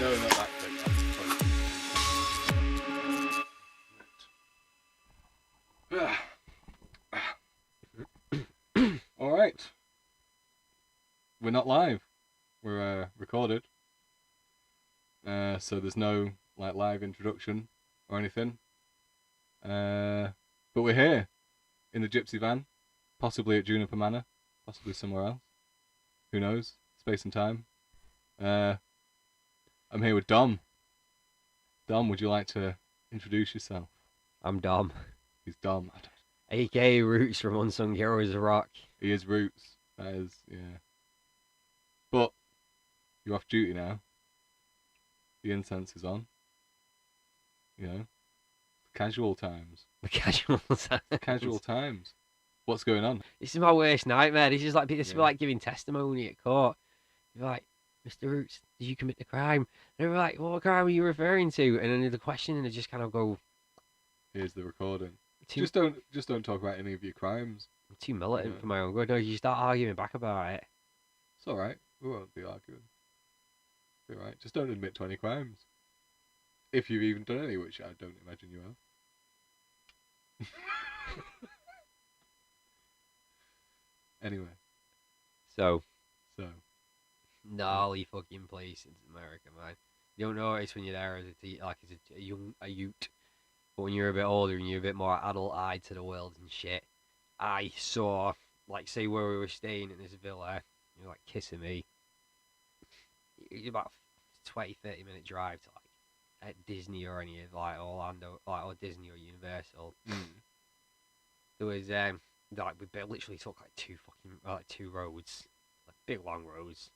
No, not that thing. All right. We're not live. We're recorded. So there's no like live introduction or anything. But we're here in the Gypsy van, possibly at Juniper Manor, possibly somewhere else. Who knows? Space and time. I'm here with Dom. Dom, would you like to introduce yourself? I'm Dom. He's Dom. AKA Roots from Unsung Heroes of Rock. He is Roots. That is, yeah. But you're off duty now. The incense is on. You know, casual times. The casual times. Casual times. What's going on? This is my worst nightmare. This is like Yeah. like giving testimony at court. You're like, Mr. Roots, did you commit the crime? And they're like, what crime are you referring to? And then the question, and they just kind of go, Here's the recording. Just don't talk about any of your crimes. I'm too militant Yeah. for my own good. No, you start arguing back about it. It's all right. We won't be arguing. Be all right. Just don't admit to any crimes. If you've even done any, which I don't imagine you have. Anyway. So, gnarly fucking place in America, man. You don't notice when you're there as a youth. But when you're a bit older and you're a bit more adult-eyed to the world and shit, I saw, like, say where we were staying in this villa, you're like kissing me. It's about 20-30 minute drive to like at Disney or any of like Orlando, like or Disney or Universal. There was we literally took like two roads, like big long roads,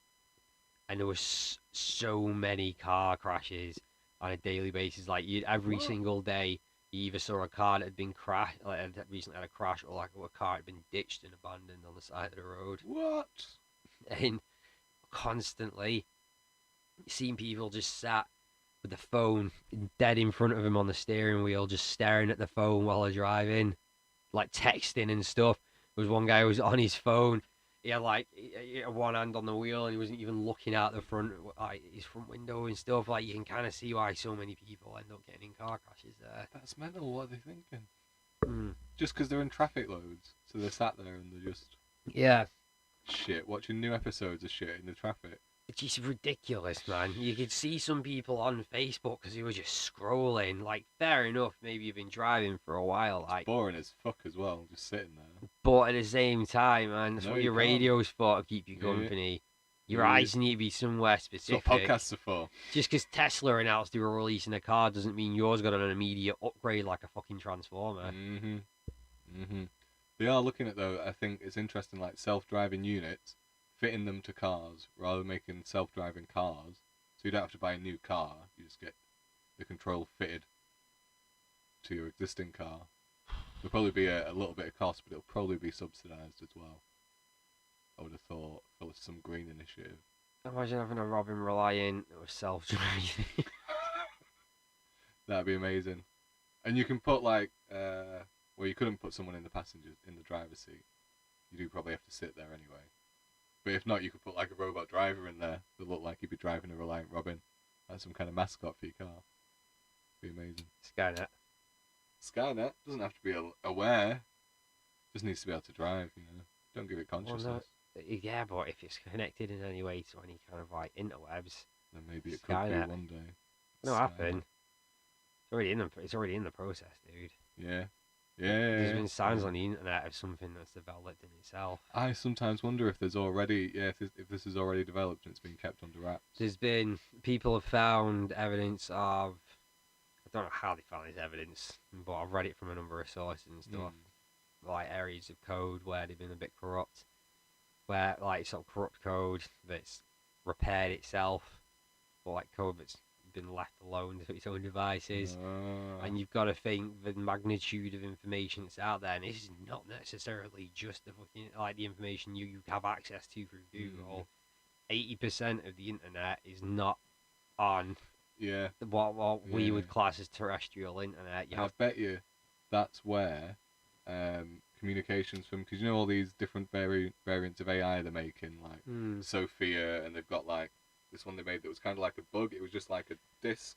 and there was so many car crashes on a daily basis. Like every single day, you either saw a car that had been crashed, like had recently had a crash, or like a car had been ditched and abandoned on the side of the road. What? And constantly seeing people just sat with the phone dead in front of them on the steering wheel, just staring at the phone while they're driving, like texting and stuff. There was one guy who was on his phone. He had one hand on the wheel and he wasn't even looking out the front, his front window and stuff. Like, you can kind of see why so many people end up getting in car crashes there. That's mental. What are they thinking? Just because they're in traffic loads, so they're sat there and they're just watching new episodes of shit in the traffic. It's just ridiculous, man. You could see some people on Facebook because they were just scrolling. Like, fair enough, maybe you've been driving for a while. Like, boring as fuck as well, just sitting there. But at the same time, man, that's No, what you your can't. radio's for, to keep you company. Your eyes need to be somewhere specific. That's what podcasts are for. Just because Tesla announced they were releasing a car doesn't mean yours got an immediate upgrade like a fucking Transformer. They are looking at, though, I think it's interesting, like self-driving units, fitting them to cars rather than making self-driving cars. So you don't have to buy a new car, you just get the control fitted to your existing car. There'll probably be a little bit of cost, but it'll probably be subsidised as well. I would have thought, if it was some green initiative. Imagine having a Robin Reliant that was self-driving. That'd be amazing. And you can put like, well, you couldn't put someone in the driver's seat. You do probably have to sit there anyway. But if not, you could put like a robot driver in there that looked like he'd be driving a Reliant Robin, like some kind of mascot for your car. Be amazing. Skynet doesn't have to be aware. Just needs to be able to drive. You know, don't give it consciousness. Well, no, yeah, but if it's connected in any way to any kind of like interwebs, Then maybe it Skynet could be one day. it'll happen. It's already in the process, dude. Yeah. There's been signs on the internet of something that's developed in itself. I sometimes wonder if there's already, if this is already developed and it's been kept under wraps. There's been people have found evidence of. I don't know how they found this evidence, but I've read it from a number of sources and stuff. Like areas of code where they've been a bit corrupt, where like sort of corrupt code that's repaired itself, or like code that's been left alone to its own devices. And you've got to think the magnitude of information that's out there, and this is not necessarily just the fucking like the information you have access to through Google. 80% of the internet is not on what we would class as terrestrial internet. I bet you that's where communications from, because you know all these different variants of AI they're making, like Sophia, and they've got like this one they made that was kind of like a bug. It was just like a disc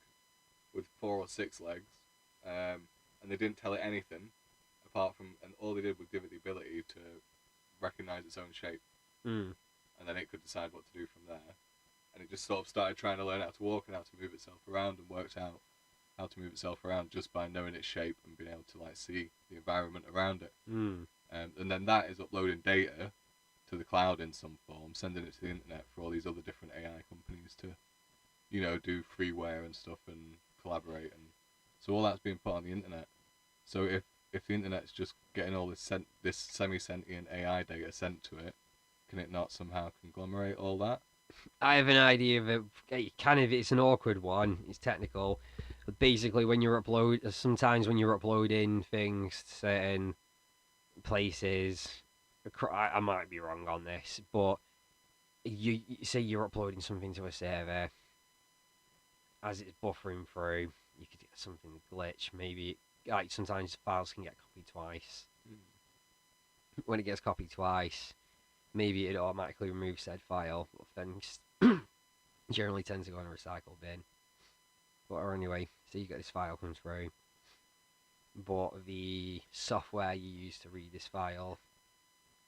with 4 or 6 legs, and they didn't tell it anything apart from, and all they did was give it the ability to recognize its own shape, and then it could decide what to do from there. And it just sort of started trying to learn how to walk and how to move itself around, and worked out how to move itself around just by knowing its shape and being able to like see the environment around it. And then that is uploading data to the cloud in some form, sending it to the internet for all these other different AI companies to, you know, do freeware and stuff and collaborate. And so all that's being put on the internet. So if the internet's just getting all this semi-sentient AI data sent to it, can it not somehow conglomerate all that? I have an idea of it. It's an awkward one. It's technical. But basically, sometimes when you're uploading things to certain places, I might be wrong on this, but you say you're uploading something to a server, as it's buffering through, you could get something glitch. Maybe like sometimes files can get copied twice. When it gets copied twice, maybe it automatically removes said file, but then generally tends to go in a recycle bin. But anyway, so you get this file comes through, but the software you use to read this file,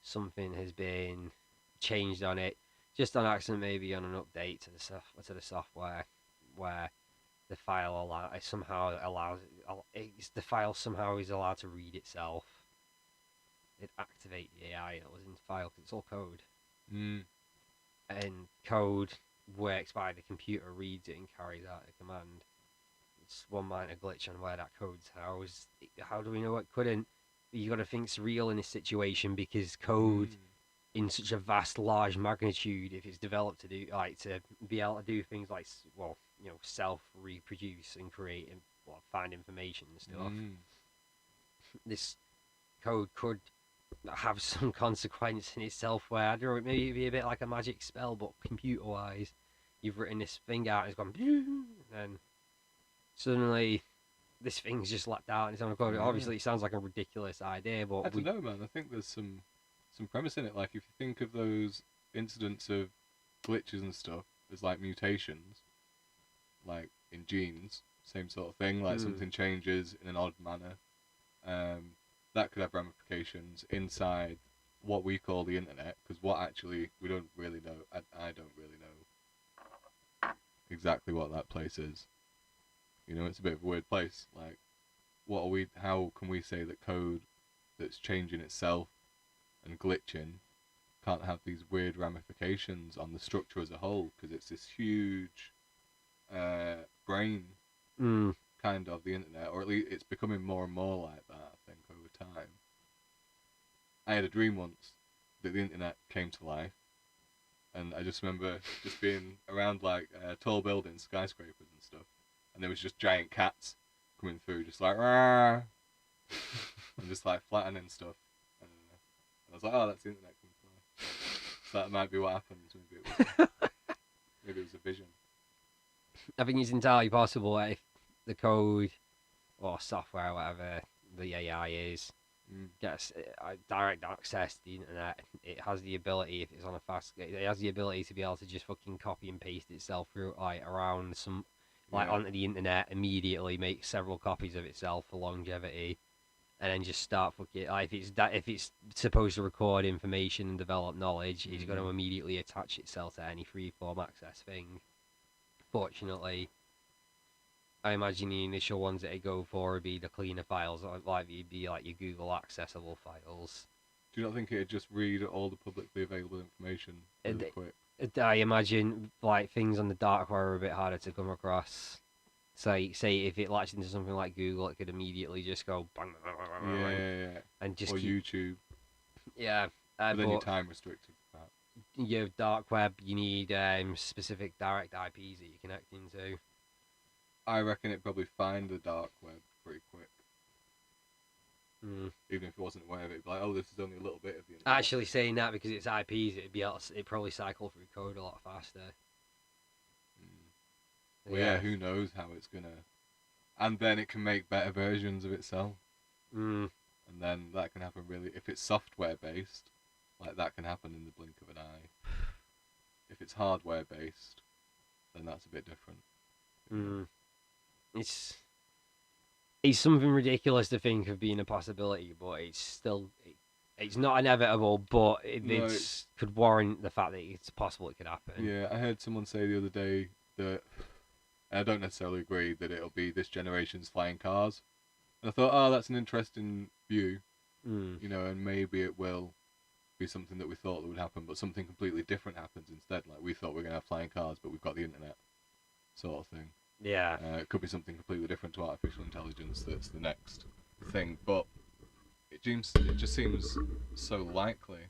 something has been changed on it, just on accident, maybe on an update to the software, where the file the file somehow is allowed to read itself. It activate the AI that was in the file, because it's all code. And code works by the computer reads it and carries out a command. It's one minor glitch on where that code's housed. How do we know it couldn't? You got to think it's real in this situation, because code in such a vast, large magnitude, if it's developed to do to be able to do things like, well, you know, self-reproduce and create and find information and stuff, this code could have some consequence in itself where, I don't know, maybe it'd be a bit like a magic spell, but computer-wise, you've written this thing out and it's gone, and suddenly this thing's just lapped out and it's on a code. Obviously, it sounds like a ridiculous idea, but I don't know, man. I think there's some premise in it. Like, if you think of those incidents of glitches and stuff as like mutations, like in genes, same sort of thing. Like something changes in an odd manner. That could have ramifications inside what we call the internet, because what actually we don't really know. I don't really know exactly what that place is. You know, it's a bit of a weird place. Like, how can we say that code that's changing itself and glitching can't have these weird ramifications on the structure as a whole? Because it's this huge brain kind of the internet, or at least it's becoming more and more like that, I think, over time. I had a dream once that the internet came to life, and I just remember just being around like tall buildings, skyscrapers and stuff, and there was just giant cats coming through, just like rah, and just like flattening stuff. And I was like, oh, that's the internet coming to life. So that might be what happened. Maybe it was a vision. I think it's entirely possible that if the code or software, whatever the AI is, gets direct access to the internet, it has the ability, if it's on a fast, it has the ability to be able to just fucking copy and paste itself through around some onto the internet, immediately make several copies of itself for longevity, and then just start fucking if it's supposed to record information and develop knowledge, it's going to immediately attach itself to any freeform access thing. Fortunately, I imagine the initial ones that it go for would be the cleaner files, or it'd be like your Google accessible files. Do you not think it'd just read all the publicly available information really quick? I imagine like things on the dark web are a bit harder to come across. Say if it latched into something like Google, it could immediately just go bang, and just YouTube. Yeah, but then you're time restricted. Your dark web, you need specific direct IPs that you connect into. I reckon it'd probably find the dark web pretty quick. Even if it wasn't aware of it, it'd be like, oh, this is only a little bit of the internet. Actually, saying that, because it's IPs, it'd probably cycle through code a lot faster. Well, yeah, who knows how it's gonna... And then it can make better versions of itself. And then that can happen really... If it's software-based, like, that can happen in the blink of an eye. If it's hardware-based, that's a bit different. Mm. It's something ridiculous to think of being a possibility, but it's still it's not inevitable, but No, it's could warrant the fact that it's possible it could happen. yeah, I heard someone say the other day that, and I don't necessarily agree, that it'll be this generation's flying cars. And I thought, oh, that's an interesting view, Mm. and maybe it will be something that we thought that would happen, but something completely different happens instead. Like, we thought we were going to have flying cars, but we've got the internet, sort of thing. Yeah. It could be something completely different to artificial intelligence that's the next thing, but it just seems so likely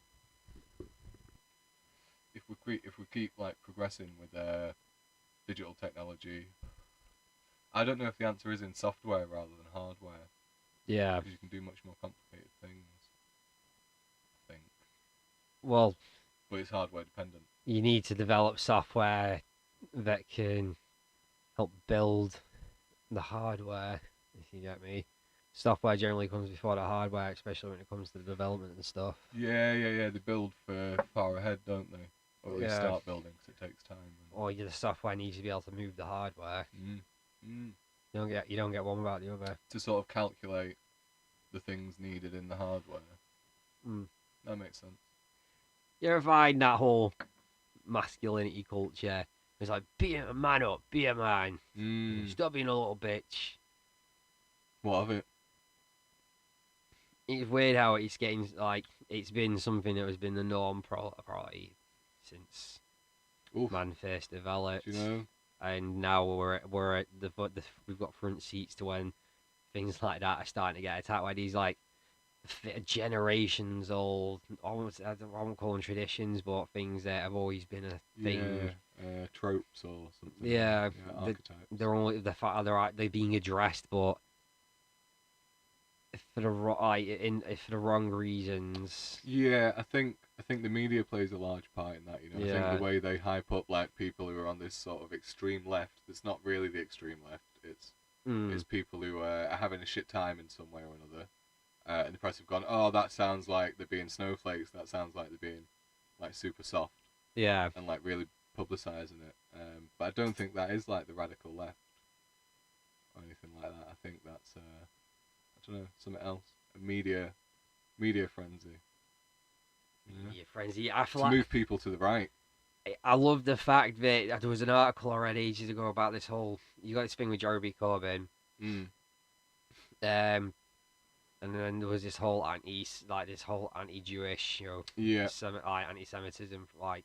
if we keep like progressing with digital technology. I don't know if the answer is in software rather than hardware, Yeah. because you can do much more complicated things, I think, Well, but it's hardware dependent. you need to develop software that can help build the hardware, if you get me. Software generally comes before the hardware, especially when it comes to the development and stuff. Yeah. They build for far ahead, don't they? Or at least Yeah. start building, because it takes time. Or the software needs to be able to move the hardware. Mm. You don't get one without the other. To sort of calculate the things needed in the hardware. Mm. That makes sense. You ever find that whole masculinity culture? It's like, be a man up, be a man. Stop being a little bitch. What of it? It's weird how it's getting, like, it's been something that has been the norm probably since Oof. man first developed. Do you know? And now we're at we've got front seats to when things like that are starting to get attacked. Where these like generations old, I won't call them traditions, but things that have always been a thing. Yeah, tropes or something. Yeah, archetypes. they're only the fact they're being addressed, but for the wrong reasons. Yeah, I think the media plays a large part in that. I think the way they hype up like people who are on this sort of extreme left, that's not really the extreme left. It's people who are having a shit time in some way or another, and the press have gone, oh, that sounds like they're being snowflakes. That sounds like they're being like super soft. Yeah. And like really publicising it. But I don't think that is like the radical left or anything like that. I think that's I don't know, something else. A media frenzy. Media frenzy. I feel to like move people to the right. I love the fact that there was an article already ages ago about this whole. You got this thing with Jeremy Corbyn. And then there was this whole anti-Jewish, anti-Semitism, like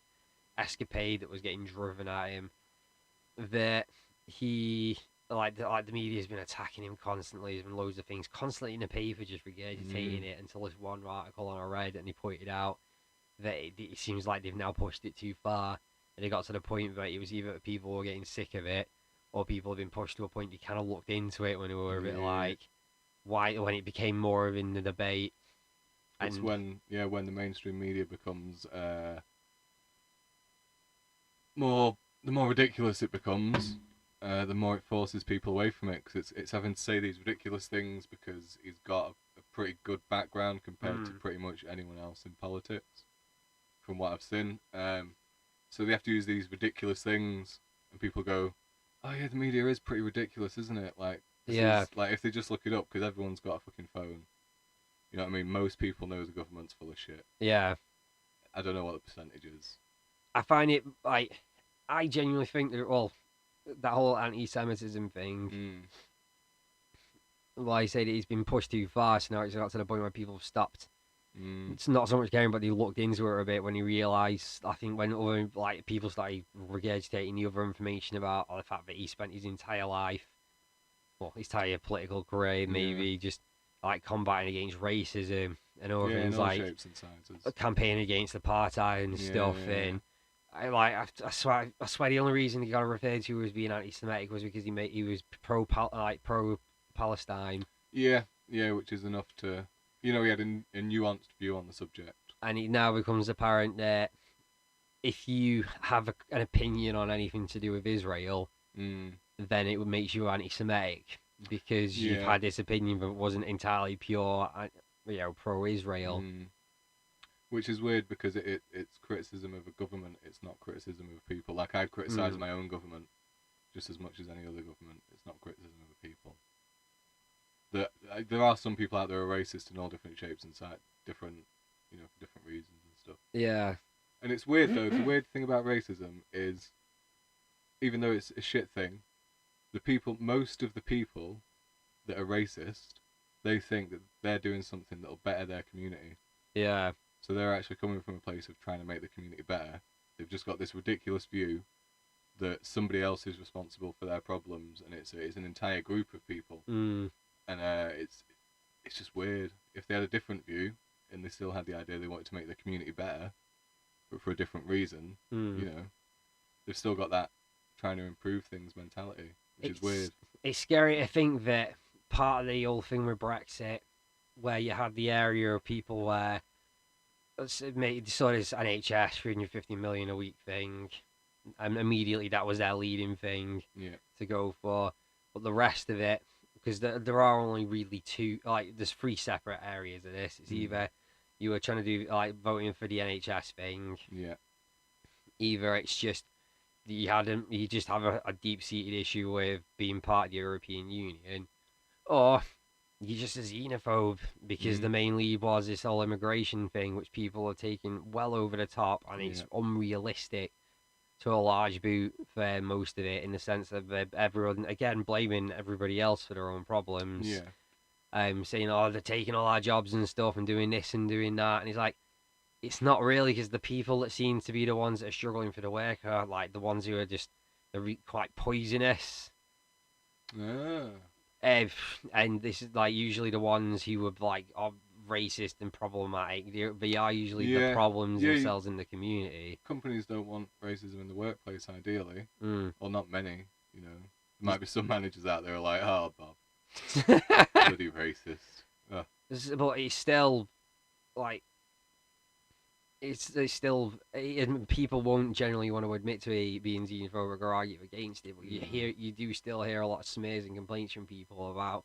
escapade that was getting driven at him. That he the media's been attacking him constantly. There's been loads of things constantly in the paper just regurgitating it until this one article I read and he pointed out that it seems like they've now pushed it too far, and it got to the point where it was either people were getting sick of it or people have been pushed to a point they kind of looked into it when they were a bit like why when it became more of in the debate. It's when the mainstream media becomes the more ridiculous it becomes, the more it forces people away from it, because it's having to say these ridiculous things because he's got a pretty good background compared to pretty much anyone else in politics, from what I've seen. So they have to use these ridiculous things, and people go, "Oh yeah, the media is pretty ridiculous, isn't it?" Like, like if they just look it up, because everyone's got a fucking phone. You know what I mean? Most people know the government's full of shit. Yeah. I don't know what the percentage is. I find it like I genuinely think that that whole anti-Semitism thing, like I said, it's been pushed too far, so now it's got to the point where people have stopped. It's not so much caring, but they looked into it a bit when they realised. I think when other people started regurgitating the other information about the fact that he spent his entire life, his entire political career, maybe just like combating against racism and other things, like shapes and sizes. Campaigning against apartheid and stuff. And I swear the only reason he got referred to as being anti-Semitic was because he was pro Palestine. Yeah, which is enough to. He had a nuanced view on the subject. And it now becomes apparent that if you have an opinion on anything to do with Israel, then it makes you anti-Semitic because you've had this opinion that wasn't entirely pure, pro-Israel. Which is weird because it's criticism of a government. It's not criticism of people. Like, I'd criticise my own government, just as much as any other government. It's not criticism of the people. There are some people out there who are racist in all different shapes and sizes, different, for different reasons and stuff. Yeah. And it's weird though. The weird thing about racism is, even though it's a shit thing, most of the people that are racist, they think that they're doing something that'll better their community. Yeah. So they're actually coming from a place of trying to make the community better. They've just got this ridiculous view that somebody else is responsible for their problems, and it's an entire group of people. Mm. And it's just weird. If they had a different view and they still had the idea they wanted to make the community better, but for a different reason, they've still got that trying to improve things mentality, which is weird. It's scary to think that part of the whole thing with Brexit, where you had the area of people where saw this NHS 350 million a week thing, and immediately that was their leading thing to go for. But the rest of it, because there are only really two, there's three separate areas of this. It's either you were trying to do voting for the NHS thing, either it's just you just have a deep-seated issue with being part of the European Union, or you're just a xenophobe because the main lead was this whole immigration thing, which people are taking well over the top, and it's unrealistic to a large boot for most of it, in the sense of everyone, again, blaming everybody else for their own problems. Saying, they're taking all our jobs and stuff and doing this and doing that. And it's like, it's not really, because the people that seem to be the ones that are struggling for the work are the ones who are just quite poisonous. And this is usually the ones who are racist and problematic. They are usually the problems themselves in the community. Companies don't want racism in the workplace, ideally. Or not many, There might be some managers out there who are like, oh, Bob, bloody racist. Oh. But it's still, people won't generally want to admit to being xenophobic or argue against it, but you do still hear a lot of smears and complaints from people about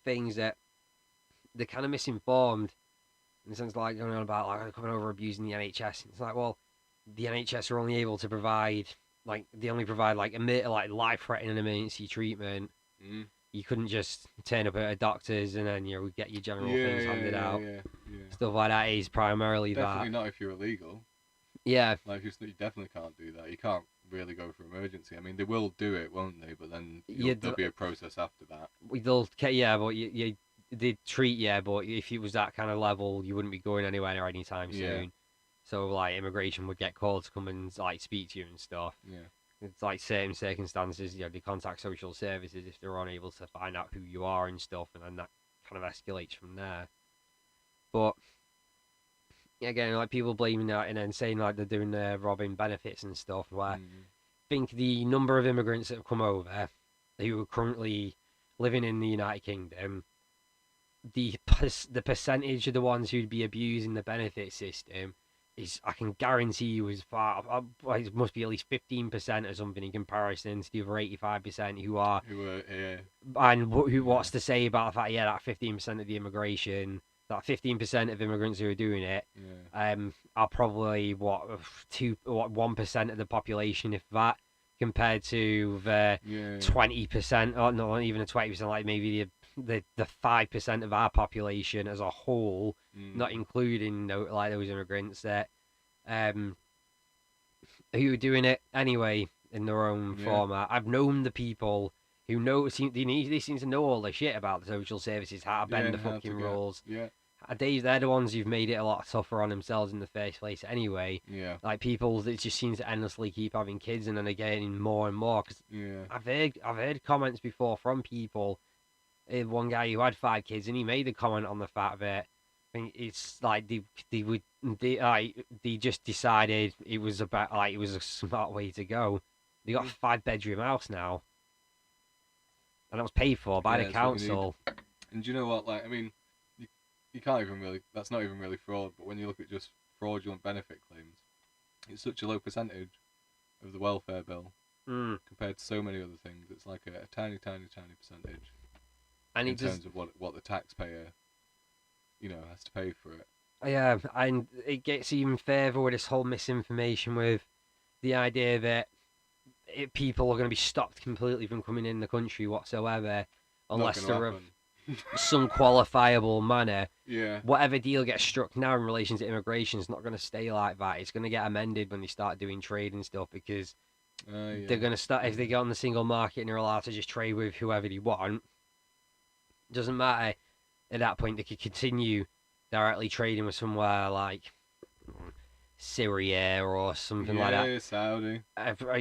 things that they're kind of misinformed, in the sense going on about coming over abusing the NHS. It's well, the NHS are only able to provide they only provide life-threatening emergency treatment. You couldn't just turn up at a doctor's and then we get your general things handed out. Stuff like that is primarily definitely not if you're illegal. Yeah. You definitely can't do that. You can't really go for emergency. I mean, they will do it, won't they? But then there'll be a process after that. But they'd treat you, but if it was that kind of level, you wouldn't be going anywhere anytime soon. So immigration would get called to come and speak to you and stuff. It's certain circumstances, they contact social services if they're unable to find out who you are and stuff, and then that kind of escalates from there. But again, people blaming that and then saying they're doing robbing benefits and stuff, where I think the number of immigrants that have come over who are currently living in the United Kingdom, the percentage of the ones who'd be abusing the benefit system I can guarantee you it must be at least 15% or something in comparison to the other 85% who are and what's to say about the fact that 15% of the immigration, that 15% of immigrants who are doing it are probably 1% of the population, if that, compared to the 20%, or not even a 20%, maybe the 5% of our population as a whole, not including those immigrants that who are doing it anyway in their own format. I've known the people who they seem to know all the shit about the social services, how to bend the fucking rules. They're the ones who've made it a lot tougher on themselves in the first place anyway. People that just seem to endlessly keep having kids and then again more and more. Cause I've heard comments before from people. One guy who had 5 kids, and he made a comment on the fact that I think it's they just decided it was it was a smart way to go. They got a 5-bedroom house now, and that was paid for by the council. And do you know what? I mean, you can't even really. That's not even really fraud. But when you look at just fraudulent benefit claims, it's such a low percentage of the welfare bill compared to so many other things. It's like a tiny percentage. And in terms of what the taxpayer, has to pay for it. Yeah, and it gets even further with this whole misinformation with the idea that people are going to be stopped completely from coming in the country whatsoever, unless Not they're gonna of happen. some qualifiable manner. Yeah. Whatever deal gets struck now in relation to immigration is not going to stay like that. It's going to get amended when they start doing trade and stuff, because Yeah. they're going to start, if they get on the single market and they're allowed to just trade with whoever they want, doesn't matter. At that point, they could continue directly trading with somewhere like Syria or something like that. Yeah, Saudi.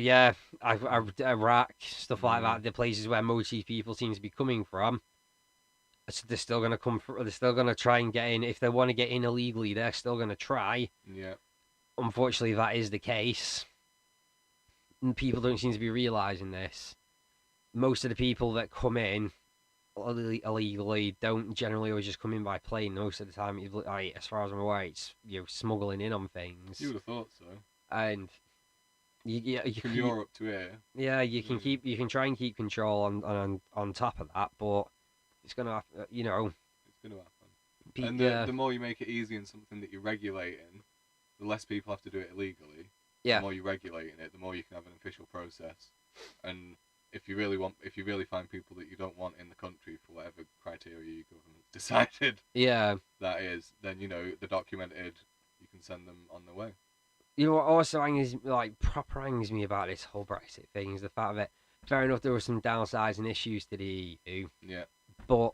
Yeah, Iraq, stuff like Mm. that. The places where most of these people seem to be coming from. So they're still going to come. They're still going to try and get in. If they want to get in illegally, they're still going to try. Yeah. Unfortunately, that is the case. And people don't seem to be realizing this. Most of the people that come in illegally don't generally always just come in by plane. Most of the time, like, as far as I'm aware, it's smuggling in on things. You would have thought so. And you From Europe to here. Yeah, you can try and keep control on top of that, but it's gonna have, It's gonna happen. And the more you make it easy and something that you're regulating, the less people have to do it illegally. Yeah. The more you're regulating it, the more you can have an official process. And if you really find people that you don't want in the country for whatever criteria your government's decided, that is, then the documented, you can send them on their way. What also proper angers me about this whole Brexit thing is the fact that, fair enough, there were some downsides and issues to the EU. Yeah. But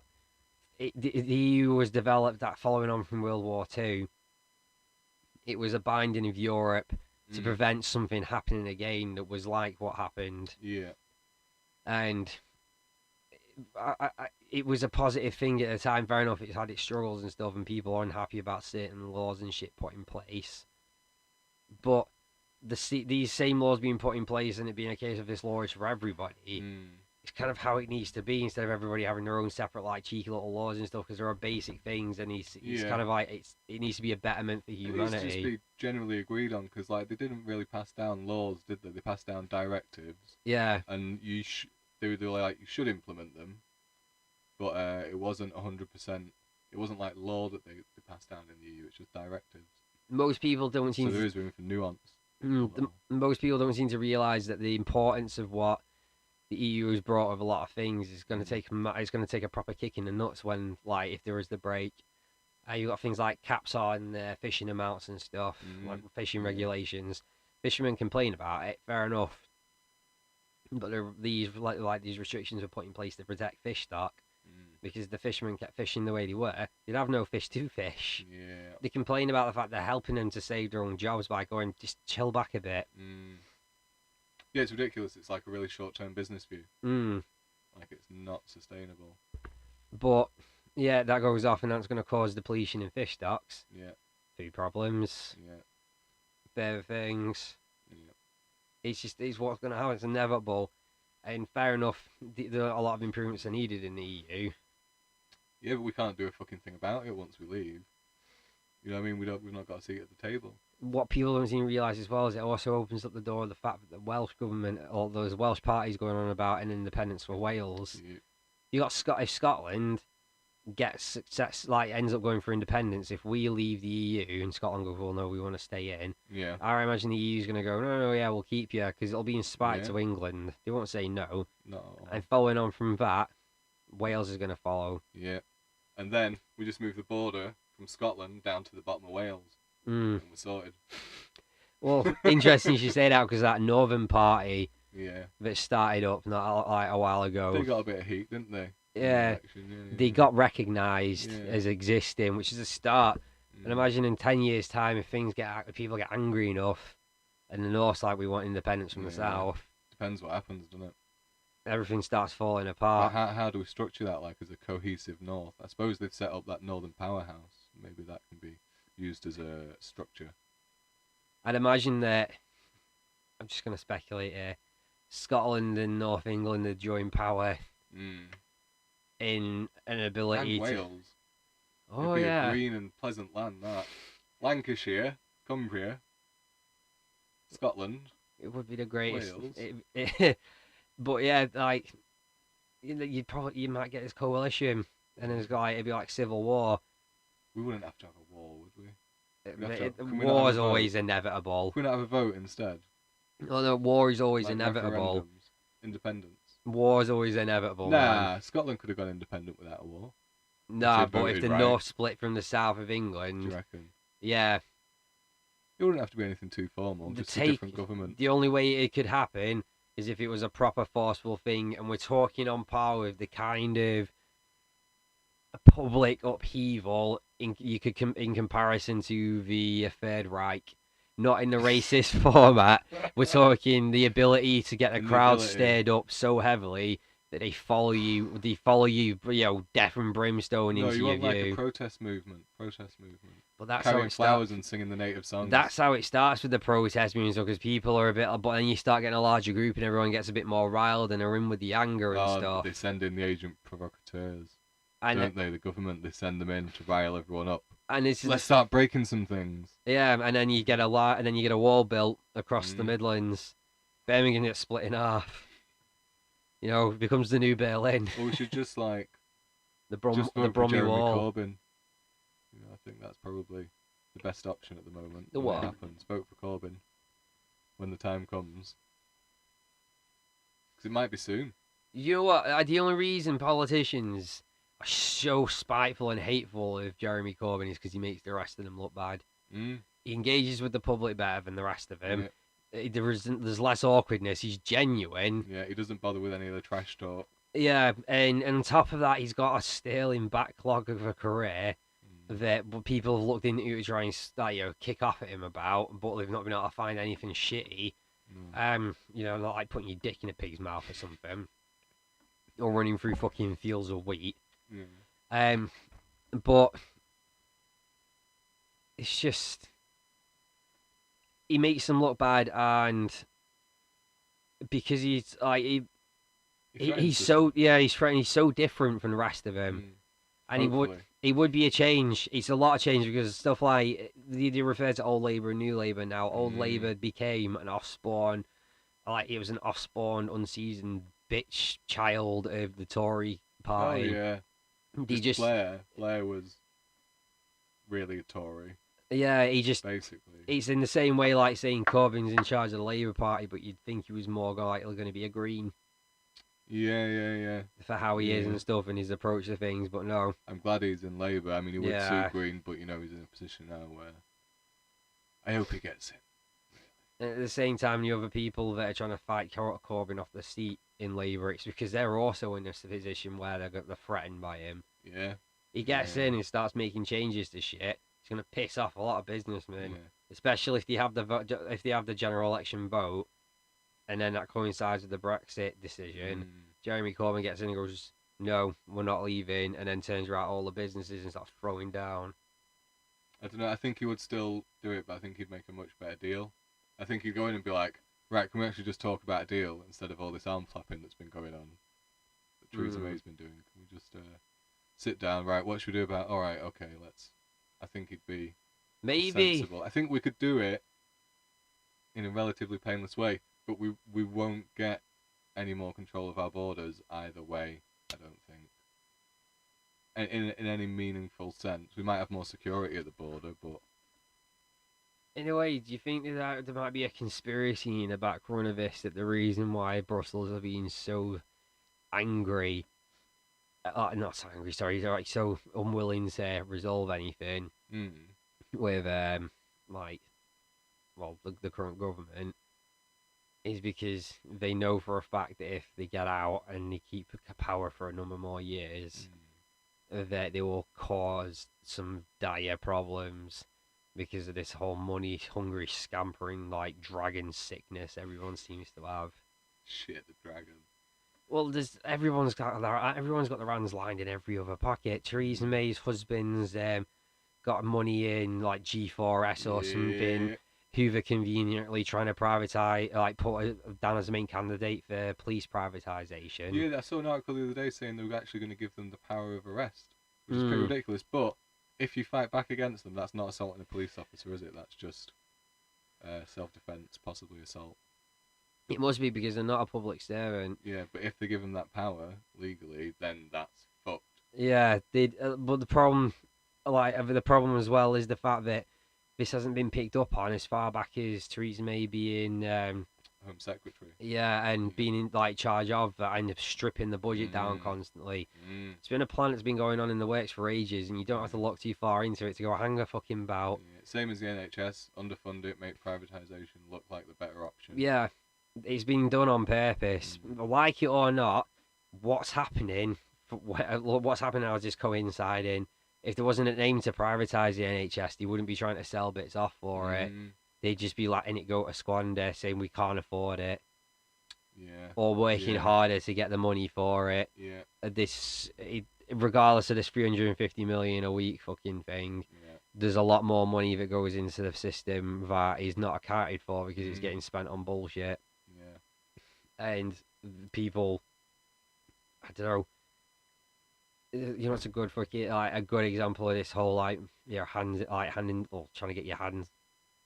the EU was developed following on from World War II. It was a binding of Europe to prevent something happening again that was like what happened. Yeah. And it was a positive thing at the time. Fair enough, it's had its struggles and stuff, and people are unhappy about certain laws and shit put in place. But these same laws being put in place and it being a case of this law is for everybody, it's kind of how it needs to be, instead of everybody having their own separate, like, cheeky little laws and stuff, because there are basic things, and it's kind of like it needs to be a betterment for humanity. It needs to just be generally agreed on, because they didn't really pass down laws, did they? They passed down directives. Yeah. And you should implement them, but it wasn't 100%. It wasn't like law that they passed down in the EU. It's just directives. Most people don't seem. So there is room for nuance. Most people don't seem to realise that the importance of what the EU has brought of a lot of things is going to take. It's going to take a proper kick in the nuts when, like, if there is the break. You got things like caps on fishing amounts and stuff, like fishing regulations. Fishermen complain about it, fair enough. But these restrictions were put in place to protect fish stock, because the fishermen kept fishing the way they were. They'd have no fish to fish. Yeah. They complain about the fact they're helping them to save their own jobs by going, just chill back a bit. Yeah, it's ridiculous. It's like a really short-term business view. Like, it's not sustainable. But yeah, that goes off, and that's going to cause depletion in fish stocks. Yeah. Food problems. Yeah. Better things. Yeah. It's what's going to happen. It's inevitable. And fair enough, there are a lot of improvements are needed in the EU. Yeah, but we can't do a fucking thing about it once we leave. You know what I mean? We've not got a seat at the table. What people don't seem to realise as well is it also opens up the door of the fact that the Welsh government, or those Welsh parties going on about an independence for Wales. Yeah. You got if Scotland gets success, ends up going for independence, if we leave the EU and Scotland goes, well, no, we want to stay in. Yeah. I imagine the EU's going to go, no, yeah, we'll keep you, because it'll be in spite to England. They won't say no. No. And following on from that, Wales is going to follow. Yeah. And then we just move the border from Scotland down to the bottom of Wales. And we're sorted. Well, interesting you should say that, because that Northern Party that started up a while ago. They got a bit of heat, didn't they? Yeah. They got recognised as existing, which is a start. And imagine in 10 years' time, if people get angry enough, and the North's like, we want independence from the South. Depends what happens, doesn't it? Everything starts falling apart. How do we structure that, like, as a cohesive North? I suppose they've set up that Northern Powerhouse. Maybe that can be used as a structure. I'd imagine that, I'm just going to speculate here, Scotland and North England are join power in an ability and Wales. Oh, it'd be a green and pleasant land, that. Lancashire, Cumbria, Scotland. It would be the greatest. Wales. But yeah, like, you might get this coalition, and then it'd be like civil war. We wouldn't have to have a war, would we? War is always inevitable. Can we not have a vote instead? Oh no, war is always like inevitable. referendums, independence. War is always inevitable, man. Nah, Scotland could have gone independent without a war if Nah, they'd but if voted the right. north split from the south of Do you England, reckon? yeah, It wouldn't have to be anything too formal, the just a take. different government. The only way it could happen is if it was a proper forceful thing, and we're talking on par with the kind of public upheaval in comparison to the Third Reich. Not in the racist format. We're talking the ability to get a And the crowd ability. stirred up so heavily that they follow you. They follow you, death and brimstone No, into you your want like a view. protest movement. Protest movement. But that's how Carrying it starts. flowers and singing the native songs. That's how it starts with the protest movement, because people are a bit. But then you start getting a larger group, and everyone gets a bit more riled and are in with the anger and stuff. They send in the agent provocateurs, And don't they? The government, they send them in to rile everyone up. and this is Let's start breaking some things. yeah, and then you get and then you get a wall built across the Midlands. Birmingham gets split in half. It becomes the new Berlin. Or we should just like the just vote for Bromley Jeremy Wall. Corbyn. I think that's probably the best option at the moment. The when what? it happens, vote for Corbyn when the time comes, because it might be soon. You know what? The only reason politicians are so spiteful and hateful of Jeremy Corbyn is because he makes the rest of them look bad. He engages with the public better than the rest of them. Yeah. There's less awkwardness. He's genuine. Yeah, he doesn't bother with any of the trash talk. Yeah, and on top of that, he's got a sterling backlog of a career that people have looked into to try and kick off at him about, but they've not been able to find anything shitty. Not like putting your dick in a pig's mouth or something, or running through fucking fields of wheat. But it's just he makes them look bad, and because he's like he's so he's so different from the rest of them, and he would be a change. It's a lot of change because stuff like they refer to old Labour and new Labour now. Old Labour became an offspawn, like it was an offspawn, unseasoned bitch child of the Tory party. Oh yeah, Blair was really a Tory. Yeah, he just basically. It's in the same way like saying Corbyn's in charge of the Labour Party, but you'd think he was more likely going to be a Green. Yeah. For how he is and stuff and his approach to things, but no. I'm glad he's in Labour. I mean, he would suit Green, but he's in a position now where I hope he gets it. And at the same time, the other people that are trying to fight Corbyn off the seat in Labour, it's because they're also in this position where they're threatened by him. Yeah. He gets in and starts making changes to shit. It's going to piss off a lot of businessmen, especially if they have the general election vote, and then that coincides with the Brexit decision. Jeremy Corbyn gets in and goes, "No, we're not leaving," and then turns around all the businesses and starts throwing down. I don't know. I think he would still do it, but I think he'd make a much better deal. I think he'd go in and be like, "Right, can we actually just talk about a deal instead of all this arm flapping that's been going on that Theresa May's been doing? Can we just sit down? Right, what should we do about? All right, okay, let's." I think he'd be sensible. I think we could do it in a relatively painless way, but we won't get any more control of our borders either way. I don't think. In any meaningful sense, we might have more security at the border, but in a way, do you think that there might be a conspiracy in the background of this, that the reason why Brussels are being so angry, not so angry, sorry, they're like so unwilling to resolve anything with the current government, is because they know for a fact that if they get out and they keep power for a number more years, that they will cause some dire problems because of this whole money-hungry scampering, like dragon sickness everyone seems to have. Shit, the dragon. Well, everyone's got their hands lined in every other pocket. Theresa May's husband's got money in like G4S or something. Hoover conveniently trying to privatise, like put down as the main candidate for police privatisation. Yeah, I saw an article the other day saying they were actually going to give them the power of arrest, which is pretty ridiculous. But if you fight back against them, that's not assaulting a police officer, is it? That's just self-defence, possibly assault. It must be because they're not a public servant. Yeah, but if they give them that power legally, then that's fucked. Yeah, but the problem as well is the fact that this hasn't been picked up on as far back as Theresa May being Home Secretary. Yeah, and being in like charge of that and stripping the budget down constantly. It's been a plan that's been going on in the works for ages, and you don't have to look too far into it to go hang a fucking bout. Yeah. Same as the NHS, underfund it, make privatisation look like the better option. Yeah, it's been done on purpose. Like it or not, what's happening? What's happening now is just coinciding. If there wasn't an aim to privatise the NHS, they wouldn't be trying to sell bits off for it. They'd just be letting it go to squander, saying we can't afford it. Yeah. Or working harder to get the money for it. Yeah. Regardless of this 350 million a week fucking thing, there's a lot more money that goes into the system that is not accounted for because it's getting spent on bullshit. Yeah. And people, I don't know. You know, it's a good fucking a good example of this whole handing or trying to get your hands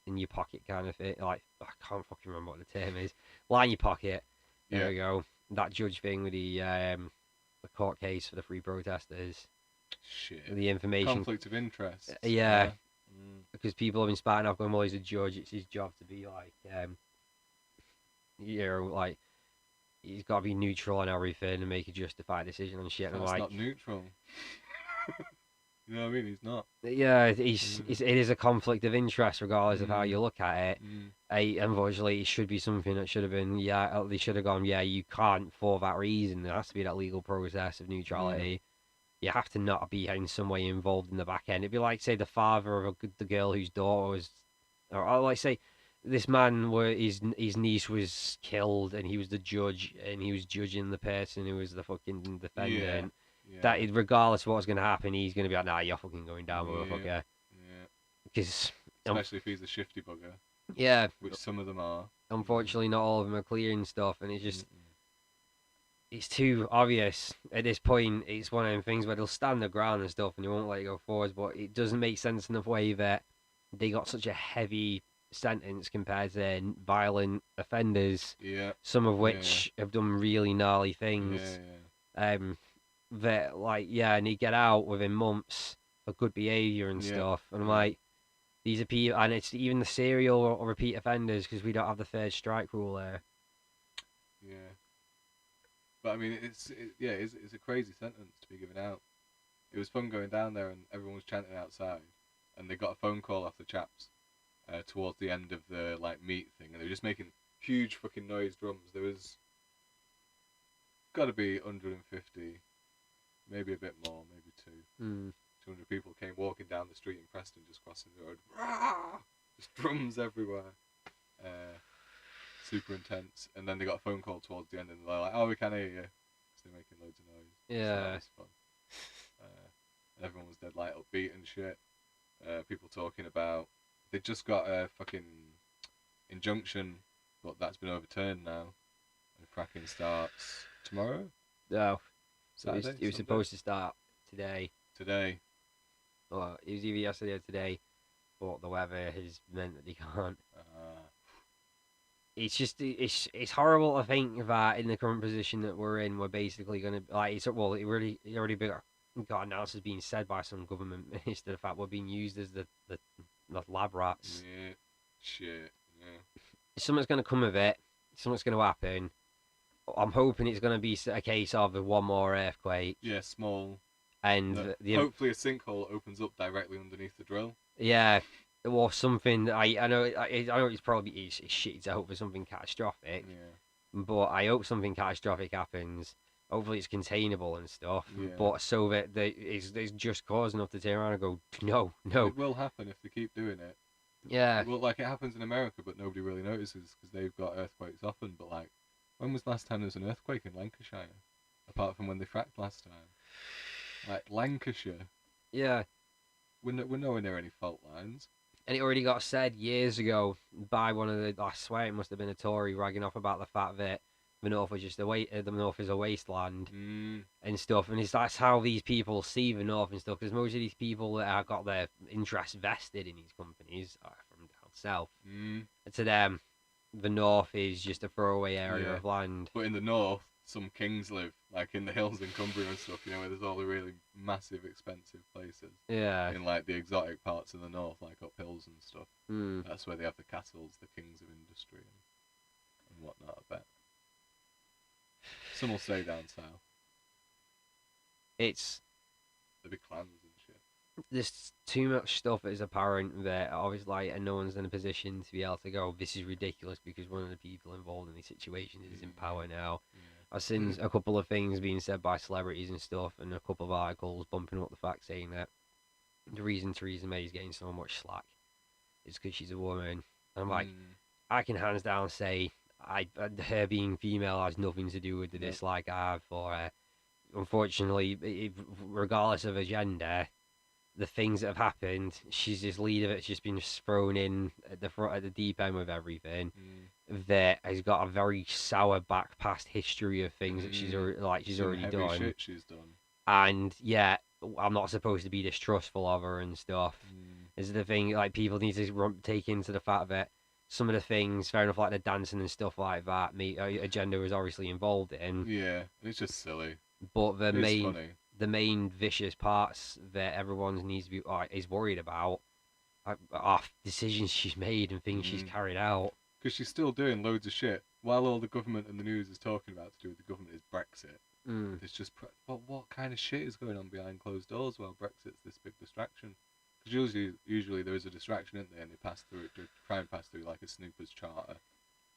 in your pocket kind of thing. Like, I can't fucking remember what the term is. Line your pocket. There we go. That judge thing with the court case for the free protesters. Shit. The information conflict of interest. Yeah. Because people have been spouting off going, well, he's a judge. It's his job to be he's got to be neutral on everything and make a justified decision on shit. That's not neutral. You know what I mean? He's not. Yeah, it is a conflict of interest regardless of how you look at it. Unfortunately, it should be something that should have been, they should have gone, you can't for that reason. There has to be that legal process of neutrality. You have to not be in some way involved in the back end. It'd be like, say, the father of the girl whose daughter was, or like, say, this man where his niece was killed and he was the judge and he was judging the person who was the fucking defendant. That regardless of what's going to happen, he's going to be like, nah, you're fucking going down, motherfucker. Yeah. Because especially if he's a shifty bugger. Yeah. Which some of them are. Unfortunately, not all of them are clear and stuff, and it's just it's too obvious at this point. It's one of them things where they'll stand their ground and stuff, and they won't let it go forwards. But it doesn't make sense in the way that they got such a heavy sentence compared to violent offenders. Yeah. Some of which have done really gnarly things. That and they get out within months for good behaviour and stuff. And I'm like, these are people, and it's even the serial or repeat offenders because we don't have the third strike rule there. Yeah. But I mean, it's a crazy sentence to be given out. It was fun going down there and everyone was chanting outside, and they got a phone call off the chaps towards the end of the meet thing, and they were just making huge fucking noise drums. There was got to be 150, maybe a bit more, maybe 200 people came walking down the street in Preston, just crossing the road. Rah! Just drums everywhere. Super intense. And then they got a phone call towards the end, and they're like, "Oh, we can't hear you," because they're making loads of noise. Yeah. So that was fun. And everyone was dead upbeat and shit. People talking about they just got a fucking injunction, but that's been overturned now, and fracking starts tomorrow. No, Saturday. It was supposed to start today. Today. Well, it was either yesterday or today, but the weather has meant that they can't. It's just it's horrible to think that in the current position that we're in, we're basically going to it already got announced as being said by some government minister. The fact we're being used as the lab rats. Yeah, shit. Yeah. Something's going to come of it. Something's going to happen. I'm hoping it's going to be a case of one more earthquake. Yeah, small. And hopefully a sinkhole opens up directly underneath the drill. Yeah, or something. I know it's probably it's shitty to hope for something catastrophic. Yeah. But I hope something catastrophic happens. Hopefully it's containable and stuff. Yeah. But so that it's just cause enough to turn around and go, no. It will happen if they keep doing it. Yeah. Well, it happens in America, but nobody really notices because they've got earthquakes often. But when was the last time there was an earthquake in Lancashire? Apart from when they fracked last time. Lancashire. Yeah. We're nowhere near any fault lines. And it already got said years ago by one of the, I swear it must have been a Tory ragging off about the fact that the North was just the North is a wasteland and stuff. And that's how these people see the North and stuff. Because most of these people that have got their interests vested in these companies are from down south. To them, the North is just a throwaway area of land. But in the North, some kings live, in the hills in Cumbria and stuff, where there's all the really massive, expensive places. Yeah. In, the exotic parts of the North, up hills and stuff. That's where they have the castles, the kings of industry and and whatnot. I bet some will say down south It's there'll be clans and shit. there's too much stuff that is apparent that obviously and no one's in a position to be able to go, this is ridiculous because one of the people involved in these situations is in power now. Yeah. I've seen a couple of things being said by celebrities and stuff, and a couple of articles bumping up the fact saying that the reason Theresa May is getting so much slack is because she's a woman. And I'm like, I can hands down say her being female has nothing to do with the dislike I have for her. Unfortunately, regardless of her gender, the things that have happened, she's this leader that's just been thrown in at the front, at the deep end with everything. That has got a very sour back past history of things that she's already heavy done. Shit she's done. And yeah, I'm not supposed to be distrustful of her and stuff. Is the thing like people need to take into the fact that some of the things, fair enough, like the dancing and stuff like that, agenda was obviously involved in. Yeah, it's just silly. But the funny. The main vicious parts that everyone needs to be is worried about are decisions she's made and things she's carried out. Because she's still doing loads of shit while all the government and the news is talking about to do with the government is Brexit. It's just what kind of shit is going on behind closed doors while Brexit's this big distraction? Because usually there is a distraction, isn't there? And they try and pass through like a snooper's charter.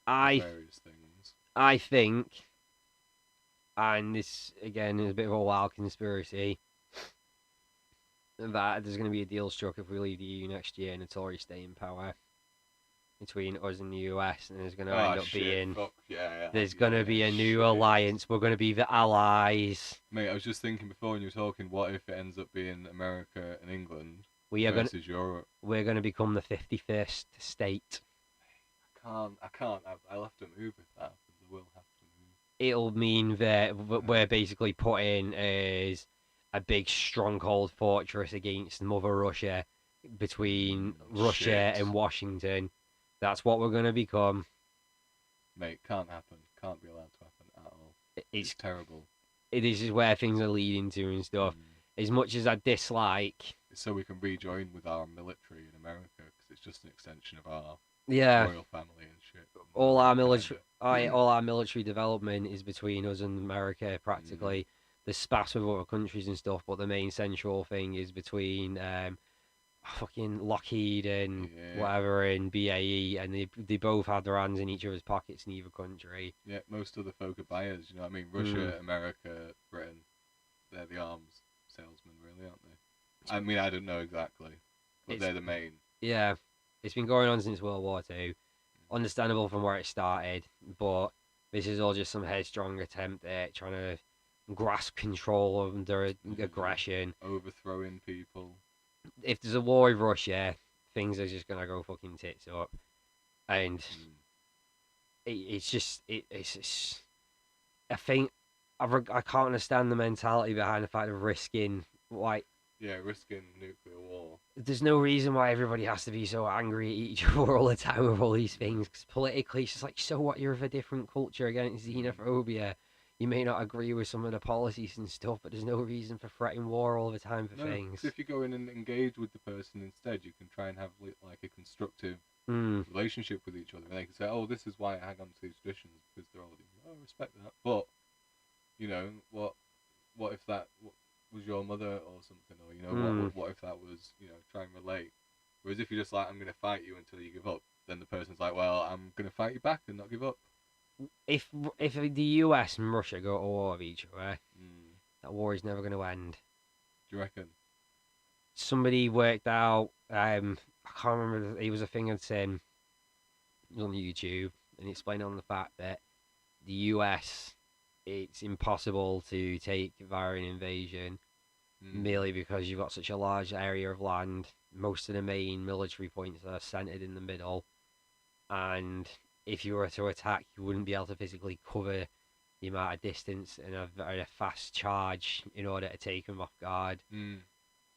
Various things. I think, and this again is a bit of a wild conspiracy, that there's going to be a deal struck if we leave the EU next year and the Tories stay in power between us and the US, and there's going to end up being there's going to be a new alliance. We're going to be the allies. Mate, I was just thinking before when you were talking, what if it ends up being America and England versus Europe? We're going to become the 51st state. I can't. I'll have to move if that happens. I will have to move. It'll mean that we're basically put in as a big stronghold fortress against Mother Russia between Russia and Washington. That's what we're going to become. Mate, can't happen. Can't be allowed to happen at all. It's terrible. This is where things are leading to and stuff. As much as I dislike... So we can rejoin with our military in America, because it's just an extension of our royal family and shit. All our military development is between us and America, practically. There's spats with other countries and stuff, but the main central thing is between... fucking Lockheed and whatever and BAE, and they both have their hands in each other's pockets in either country. Yeah, most of the folk are buyers, you know what I mean? Russia, America, Britain, they're the arms salesmen, really, aren't they? I mean, I don't know exactly, but they're the main. Yeah, it's been going on since World War II. Understandable from where it started, but this is all just some headstrong attempt at trying to grasp control of their aggression. Overthrowing people. If there's a war with Russia, things are just gonna go fucking tits up, and it's just I think I can't understand the mentality behind the fact of risking risking nuclear war. There's no reason why everybody has to be so angry at each other all the time with all these things. Because politically, it's just like, so what? You're of a different culture against xenophobia. You may not agree with some of the policies and stuff, but there's no reason for threatening war all the time for things. If you go in and engage with the person instead, you can try and have like a constructive relationship with each other. And they can say, oh, this is why I hang on to these traditions, because they're all, I respect that. But, you know, what if that was your mother or something? Or, you know, what if that was, you know, try and relate. Whereas if you're just like, I'm going to fight you until you give up, then the person's like, well, I'm going to fight you back and not give up. If the US and Russia go to war with each other, that war is never going to end. Do you reckon? Somebody worked out, I can't remember, it was a thing I'd seen, it was on YouTube, and he explained on the fact that the US, it's impossible to take via an invasion, merely because you've got such a large area of land. Most of the main military points are centered in the middle, and if you were to attack, you wouldn't be able to physically cover the amount of distance and a very fast charge in order to take them off guard.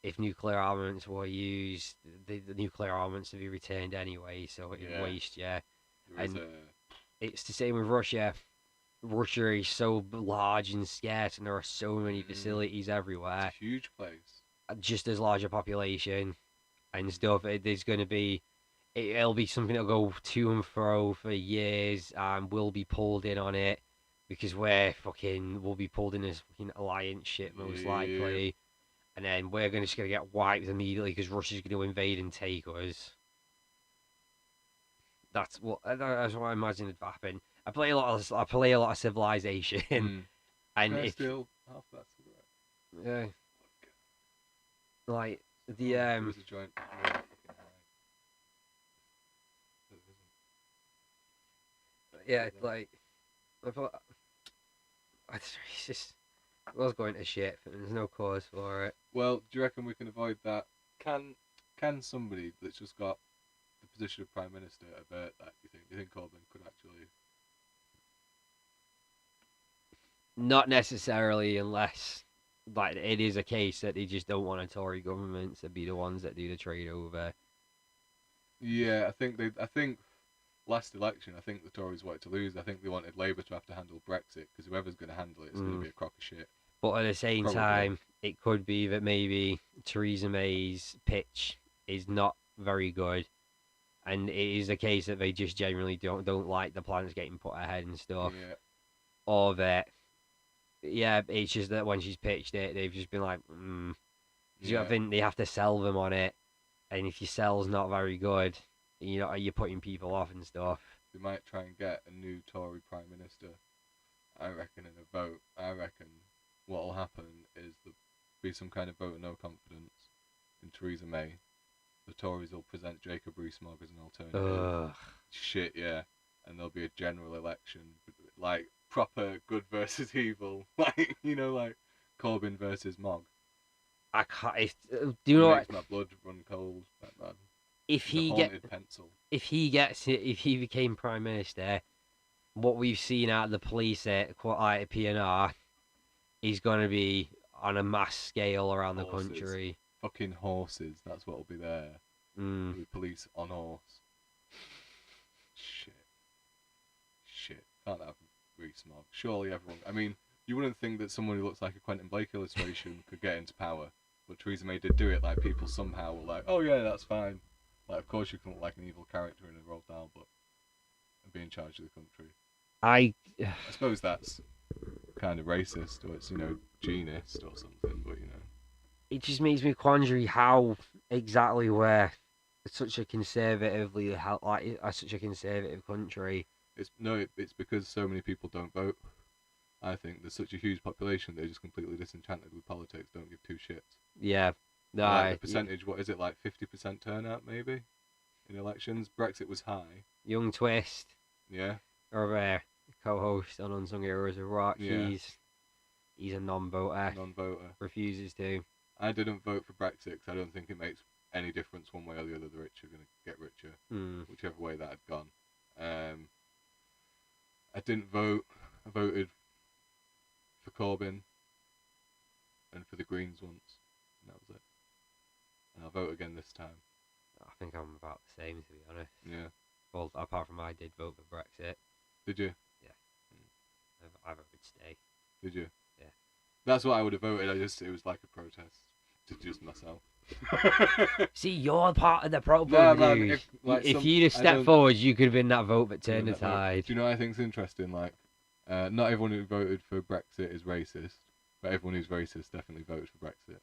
If nuclear armaments were used, the nuclear armaments would be returned anyway, so it would waste, it's the same with Russia. Russia is so large and scarce, and there are so many facilities everywhere. It's a huge place. Just as large a population and stuff. There's going to be... it'll be something that'll go to and fro for years, and we'll be pulled in on it because we'll be pulled in this fucking alliance shit most Yeah. likely, and then we're just gonna get wiped immediately because Russia's gonna invade and take us. That's what I imagine would happen. I play a lot of Civilization, Mm. and Can I if steal half that cigarette? yeah, like the There was a joint. Really fucking high. There isn't. yeah, Right there. like I thought it's just it was going to shit, and there's no cause for it. Well, do you reckon we can avoid that? Can somebody that's just got the position of Prime Minister avert that, you think? Do you think Corbyn could actually... Not necessarily, unless like it is a case that they just don't want a Tory government to be the ones that do the trade over. Yeah, I think last election, I think the Tories wanted to lose. I think they wanted Labour to have to handle Brexit, because whoever's going to handle it is going to be a crock of shit. But at the same Probably. time, it could be that maybe Theresa May's pitch is not very good, and it is a case that they just generally don't like the plans getting put ahead and stuff, Yeah. or that yeah, it's just that when she's pitched it, they've just been like, Yeah. I think they have to sell them on it, and if your sell's not very good, you're putting people off and stuff. They might try and get a new Tory Prime Minister, I reckon, in a vote. I reckon what will happen is there'll be some kind of vote of no confidence in Theresa May. The Tories will present Jacob Rees-Mogg as an alternative. Ugh. Shit, yeah. And there'll be a general election, like proper good versus evil, like like Corbyn versus Mogg. I can't. Do you know Makes what? my blood run cold, that man. If The he haunted pencil. if he became prime minister, what we've seen out of the police at PNR is going to be on a mass scale around the Horses. country. Fucking horses. That's what will be there. Mm. The police on horse. Shit. Can't have Rees-Mogg. Surely everyone. I mean, you wouldn't think that someone who looks like a Quentin Blake illustration could get into power, but Theresa May did do it. Like, people somehow were like, "Oh yeah, that's fine." Like, of course you can look like an evil character in a Roald Dahl book and be in charge of the country. I suppose that's kind of racist, or it's genist or something. But it just makes me quandary how exactly we're such a conservatively such a conservative country. It's because so many people don't vote. I think there's such a huge population they're just completely disenchanted with politics, don't give two shits. Yeah. No, like the percentage, what is it, like 50% turnout maybe in elections? Brexit was high. Young Twist. Yeah. Our co-host on Unsung Heroes of Rock. Yeah. He's a non-voter. Non-voter. Refuses to. I didn't vote for Brexit because I don't think it makes any difference one way or the other. The rich are going to get richer, whichever way that had gone. I didn't vote. I voted for Corbyn and for the Greens once, and that was it. And I'll vote again this time. I think I'm about the same, to be honest. Yeah. Well, apart from I did vote for Brexit. Did you? Yeah. I voted stay. Did you? Yeah. That's what I would have voted. It was like a protest to just myself. See, you're part of the problem, nah, dude. Man, if you'd have stepped forward, you could have been that vote that turned the tide. Do you know what I think's interesting? Like, not everyone who voted for Brexit is racist, but everyone who's racist definitely voted for Brexit,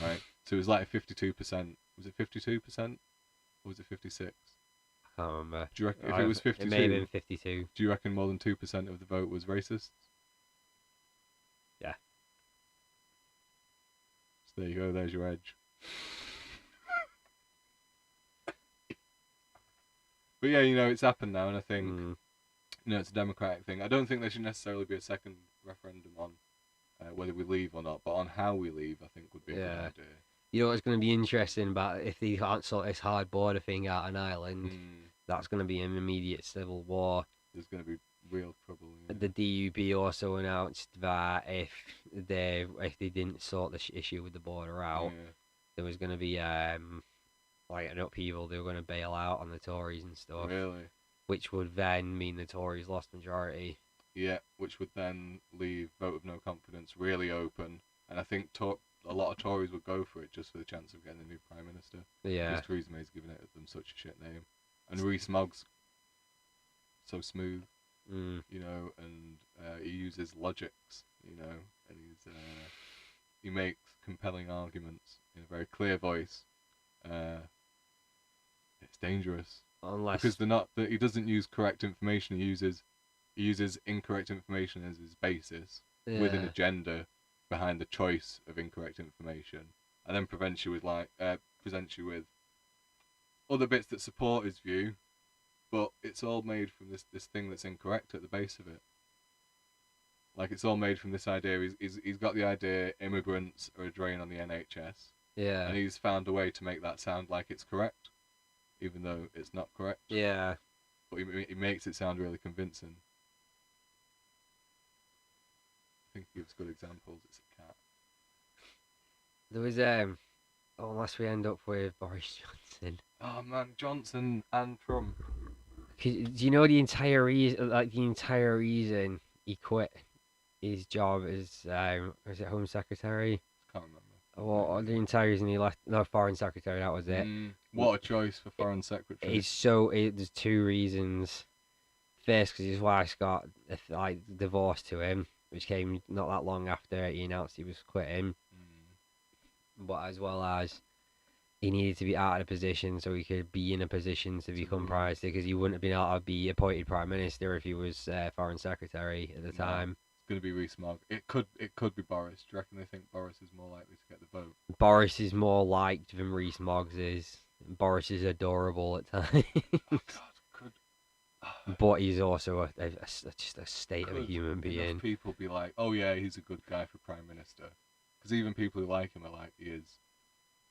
right? So it was like 52%. Was it 52%? Or was it 56? I can't remember. Do you reckon if it was 52? It may have been 52. Do you reckon more than 2% of the vote was racist? Yeah. So there you go. There's your edge. But yeah, it's happened now, and I think it's a democratic thing. I don't think there should necessarily be a second referendum on whether we leave or not, but on how we leave, I think would be a good idea. You know what's going to be interesting about if they can't sort this hard border thing out on Ireland? That's going to be an immediate civil war. There's going to be real trouble. Yeah. The DUP also announced that if they didn't sort the issue with the border out, there was going to be like an upheaval. They were going to bail out on the Tories and stuff. Really? Which would then mean the Tories lost majority. Yeah, which would then leave vote of no confidence really open, and I think a lot of Tories would go for it just for the chance of getting a new Prime Minister. Yeah. Because Theresa May's given them such a shit name. And rees-mogg's so smooth, Mm. you know, and he uses logics, you know, and he makes compelling arguments in a very clear voice. It's dangerous Unless because he doesn't use correct information. He uses incorrect information as his basis with an yeah. agenda behind the choice of incorrect information, and then presents you with other bits that support his view, but it's all made from this thing that's incorrect at the base of it. Like, it's all made from this idea. He's got the idea immigrants are a drain on the NHS, Yeah. and he's found a way to make that sound like it's correct, even though it's not correct. Yeah. But he makes it sound really convincing. I think he gives good examples. It's a cat. There was unless we end up with Boris Johnson. Oh man, Johnson and Trump. Do you know the entire reason he quit his job as was it Home Secretary? Can't remember. Or the entire reason he left, no, Foreign Secretary, that was it. What a choice for Foreign Secretary. There's two reasons. First, because his wife's got divorced to him, which came not that long after he announced he was quitting. But as well as he needed to be out of the position so he could be in a position to become Prime Minister, because he wouldn't have been able to be appointed Prime Minister if he was Foreign Secretary at the time. It's going to be Rees-Mogg. It could be Boris. Do you reckon they think Boris is more likely to get the vote? Boris is more liked than Rees-Mogg is. Boris is adorable at times. Oh God, but he's also just a state of a human being. People be like, oh yeah, he's a good guy for Prime Minister. Because even people who like him are like, he is.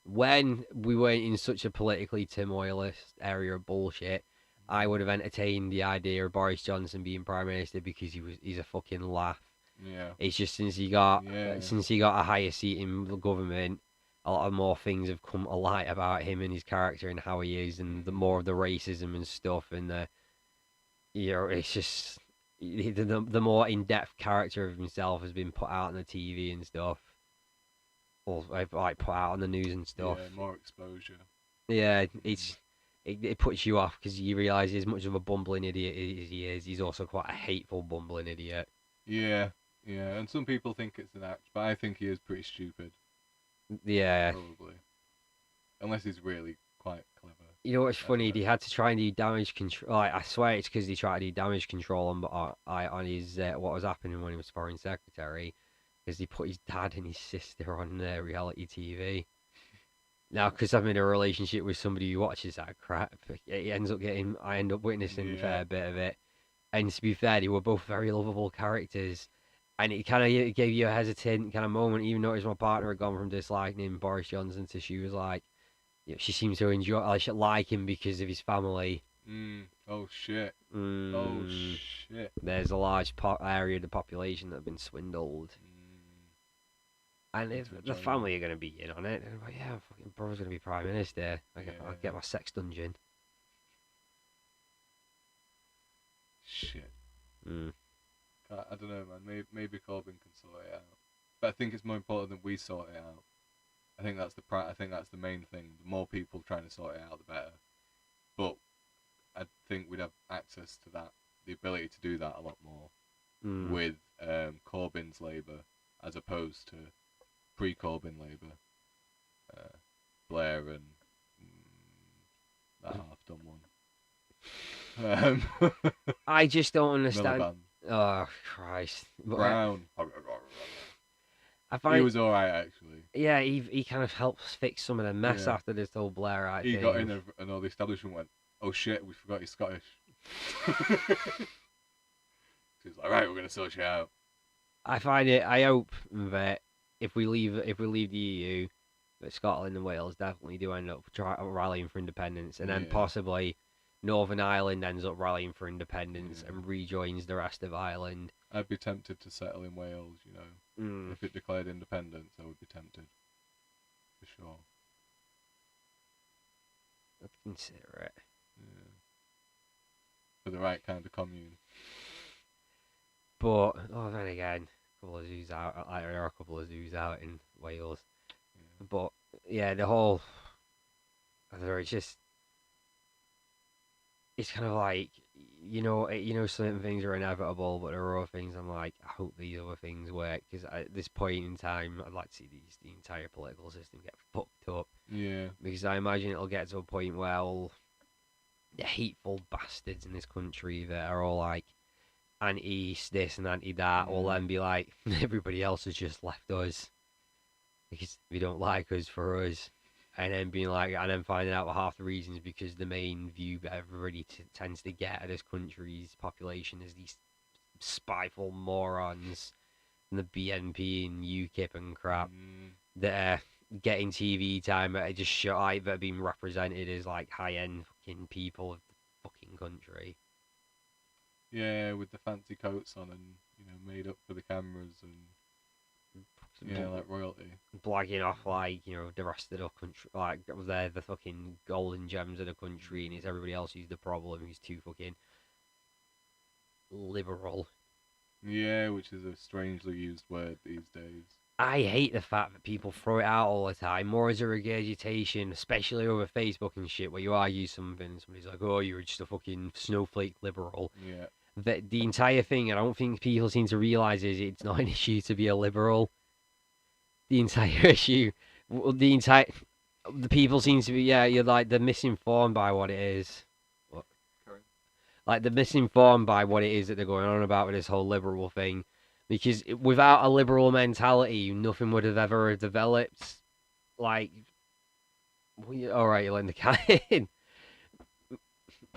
When we weren't in such a politically turmoilist area of bullshit, I would have entertained the idea of Boris Johnson being Prime Minister because he's a fucking laugh. Yeah. It's just since he got a higher seat in the government, a lot of more things have come to light about him and his character and how he is, and the more of the racism and stuff, and it's just the more in-depth character of himself has been put out on the TV and stuff. Or like put out on the news and stuff. Yeah, more exposure. Yeah, it puts you off because you realise as much of a bumbling idiot as he is, he's also quite a hateful bumbling idiot. Yeah, and some people think it's an act, but I think he is pretty stupid. Yeah. Probably. Unless he's really quite clever. You know what's funny? They had to try and do damage control. I swear it's because they tried to do damage control on his what was happening when he was Foreign Secretary. Because he put his dad and his sister on reality TV. Now, because I'm in a relationship with somebody who watches that crap, I end up witnessing a fair bit of it. And to be fair, they were both very lovable characters. And it kind of gave you a hesitant kind of moment, even though it was my partner had gone from disliking Boris Johnson to she was like, she seemed to enjoy, like him because of his family. Oh shit. Oh shit. There's a large area of the population that have been swindled. And if the family are going to be in on it, and I'm like, yeah, fucking brother's going to be Prime Minister. I'll get my sex dungeon. Shit. Mm. I don't know, man. Maybe Corbyn can sort it out, but I think it's more important that we sort it out. I think that's the main thing. The more people trying to sort it out, the better. But I think we'd have access to that, the ability to do that a lot more with Corbyn's Labour as opposed to pre-Corbyn Labour, Blair and that half-done one. I just don't understand. Miliband. Oh Christ! Brown. I find he was all right actually. Yeah, he kind of helps fix some of the mess after this whole Blairite thing. He got in and all the establishment went, "Oh shit, we forgot he's Scottish." He's like, "Right, we're gonna sort you out." I hope that if we leave the EU, that Scotland and Wales definitely do end up rallying for independence, and then possibly Northern Ireland ends up rallying for independence and rejoins the rest of Ireland. I'd be tempted to settle in Wales, you know. If it declared independence, I would be tempted. For sure. I'd consider it. Yeah. For the right kind of commune. But, then again, there are a couple of zoos out in Wales. Yeah. But, yeah, the whole... It's just... it's kind of like, certain things are inevitable, but there are other things I'm like, I hope these other things work, because at this point in time, I'd like to see the entire political system get fucked up, Yeah. because I imagine it'll get to a point where all the hateful bastards in this country that are all like anti this and anti that will then be like, everybody else has just left us because they don't like us for us. And then being like, and then finding out half the reasons because the main view that everybody tends to get of this country's population is these spiteful morons from the BNP and UKIP and crap that are getting TV time that are just shot like that are being represented as like high end fucking people of the fucking country. Yeah, with the fancy coats on and made up for the cameras and like royalty. Blagging off like the rest of the country, like they're the fucking golden gems of the country, and it's everybody else who's the problem, who's too fucking liberal. Yeah, which is a strangely used word these days. I hate the fact that people throw it out all the time, more as a regurgitation, especially over Facebook and shit, where you argue something and somebody's like, "Oh, you're just a fucking snowflake liberal." Yeah. The entire thing, I don't think people seem to realise is it's not an issue to be a liberal. The entire issue, the people seem to be, you're like, they're misinformed by what it is. What? Like, they're misinformed by what it is that they're going on about with this whole liberal thing. Because without a liberal mentality, nothing would have ever developed. Like, alright, you're letting the cat in.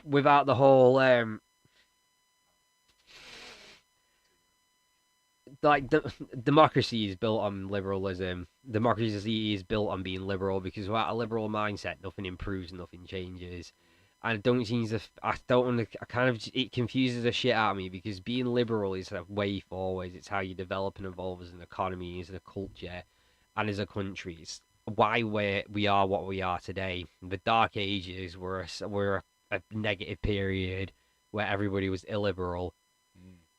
Without the whole, like democracy is built on liberalism. Democracy is built on being liberal, because without a liberal mindset, nothing improves, nothing changes. And I don't seem to. I don't. I kind of. It confuses the shit out of me, because being liberal is a way forward. It's how you develop and evolve as an economy, as a culture, and as a country. It's why we are what we are today. The Dark Ages were a negative period where everybody was illiberal.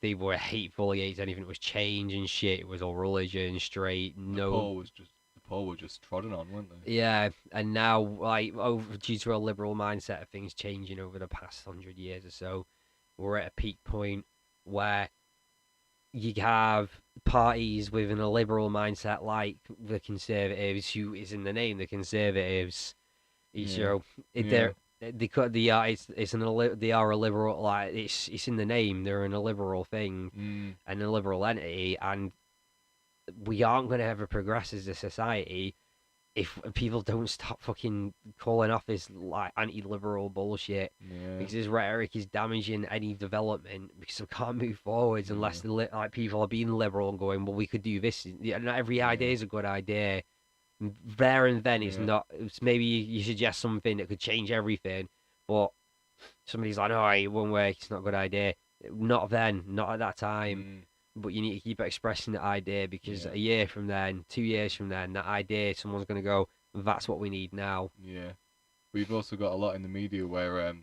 They were hateful against anything that was change and shit. It was all religion, straight, no. The poor were just trodden on, weren't they? Yeah, and now, like, due to a liberal mindset of things changing over the past 100 years or so, we're at a peak point where you have parties within a liberal mindset, like the Conservatives, who is in the name, the Conservatives. They are a liberal, like it's in the name. They're in a liberal thing and a liberal entity, and we aren't going to ever progress as a society if people don't stop fucking calling off this like anti-liberal bullshit. Because this rhetoric is damaging any development, because we can't move forwards unless like people are being liberal and going, well, we could do this. Not every idea is a good idea. There and then it's not. It's maybe you suggest something that could change everything, but somebody's like, "No, it won't work. It's not a good idea." Not then, not at that time. But you need to keep expressing the idea, because a year from then, 2 years from then, that idea, someone's going to go, "That's what we need now." Yeah, we've also got a lot in the media where,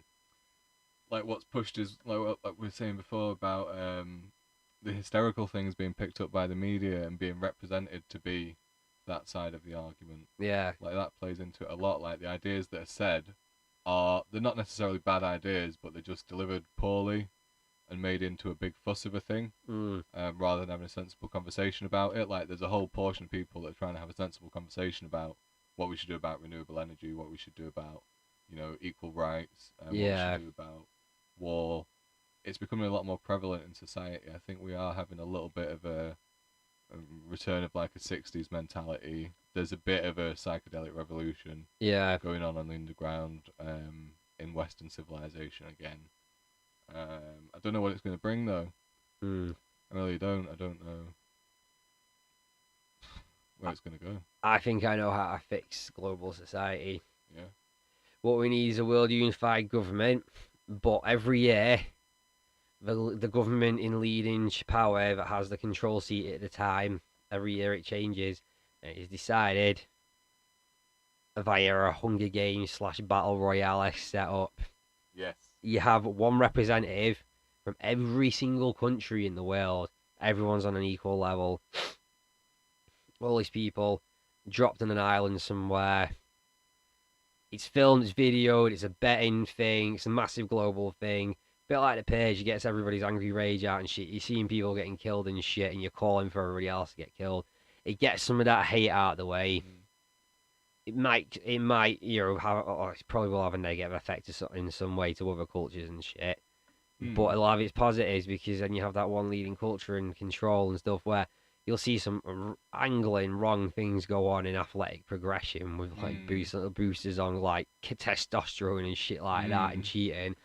like what's pushed is like we were saying before about the hysterical things being picked up by the media and being represented to be that side of the argument. Yeah. Like that plays into it a lot. Like the ideas that are said they're not necessarily bad ideas, but they're just delivered poorly and made into a big fuss of a thing, rather than having a sensible conversation about it. Like there's a whole portion of people that are trying to have a sensible conversation about what we should do about renewable energy, what we should do about, equal rights, what we should do about war. It's becoming a lot more prevalent in society. I think we are having a little bit of a return of like a 60s mentality. There's a bit of a psychedelic revolution going on the underground in Western civilization again. I don't know what it's going to bring though. I really don't. I don't know where it's going to go. I think I know how to fix global society. Yeah. What we need is a world unified government, but every year the government in leading power that has the control seat at the time, every year it changes, and it's decided via a Hunger Games / Battle Royale setup. Yes. You have one representative from every single country in the world. Everyone's on an equal level. All these people dropped on an island somewhere, It's filmed, it's videoed, it's a betting thing, it's a massive global thing. Bit like the page, it gets everybody's angry rage out and shit. You're seeing people getting killed and shit, and you're calling for everybody else to get killed. It gets some of that hate out of the way. It might, have, or it probably will have a negative effect in some way to other cultures and shit. But a lot of it's positives because then you have that one leading culture and control and stuff where you'll see some angling wrong things go on in athletic progression with like boosters on like testosterone and shit like that and cheating.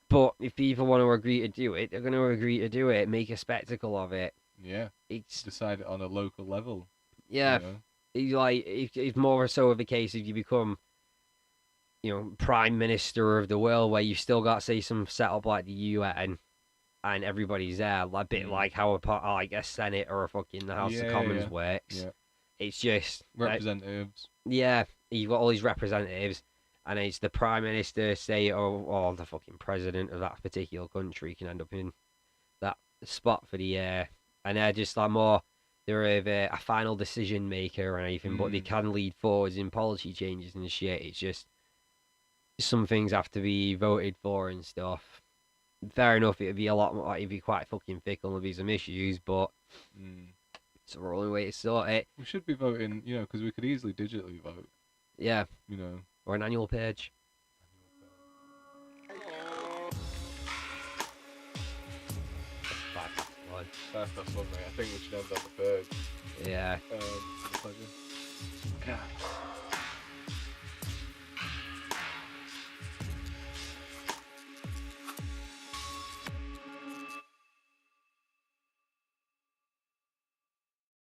But if people want to agree to do it, they're going to agree to do it. Make a spectacle of it. Yeah. It's decide it on a local level. Yeah. You know? It's more so of a case if you become, prime minister of the world, where you've still got, say, some setup like the UN, and everybody's there, a bit like how a Senate or a fucking the House of Commons works. Yeah. It's just representatives. You've got all these representatives, and it's the prime minister, say, or the fucking president of that particular country can end up in that spot for the year, and they're just like more. They're a final decision maker or anything, but they can lead forwards in policy changes and shit. It's just some things have to be voted for and stuff. Fair enough, it'd be a lot more. It'd be quite fucking fickle and there'd be some issues, but it's the only way to sort it. We should be voting, because we could easily digitally vote. Yeah. Or an annual page. That's one, mate. I think we should end on the purge. Yeah. It's a pleasure. Yeah.